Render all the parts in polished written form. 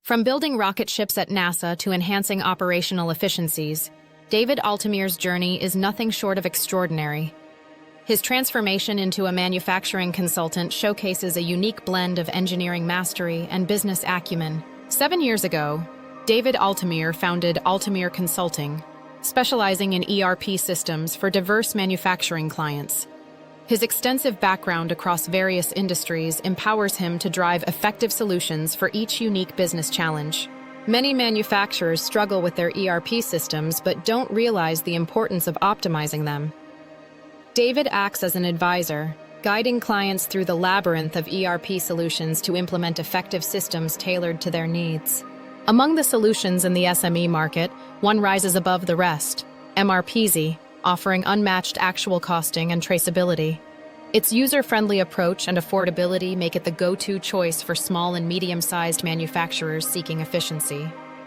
From building rocket ships at NASA to enhancing operational efficiencies, David Altemir's journey is nothing short of extraordinary. His transformation into a manufacturing consultant showcases a unique blend of engineering mastery and business acumen. 7 years ago, David Altemir founded Altemir Consulting, specializing in ERP systems for diverse manufacturing clients. His extensive background across various industries empowers him to drive effective solutions for each unique business challenge. Many manufacturers struggle with their ERP systems but don't realize the importance of optimizing them. David acts as an advisor, guiding clients through the labyrinth of ERP solutions to implement effective systems tailored to their needs. Among the solutions in the SME market, one rises above the rest: MRPeasy, offering unmatched actual costing and traceability. Its user-friendly approach and affordability make it the go-to choice for small and medium-sized manufacturers seeking efficiency.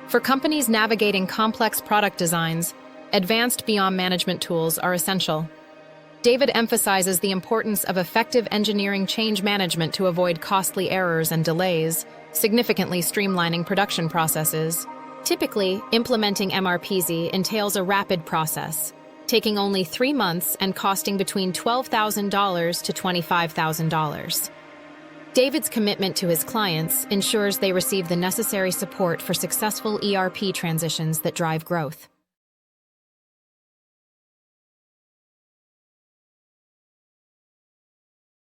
For companies navigating complex product designs, advanced BIM management tools are essential. David emphasizes the importance of effective engineering change management to avoid costly errors and delays, significantly streamlining production processes. Typically, implementing MRPeasy entails a rapid process, taking only 3 months and costing between $12,000 to $25,000. David's commitment to his clients ensures they receive the necessary support for successful ERP transitions that drive growth.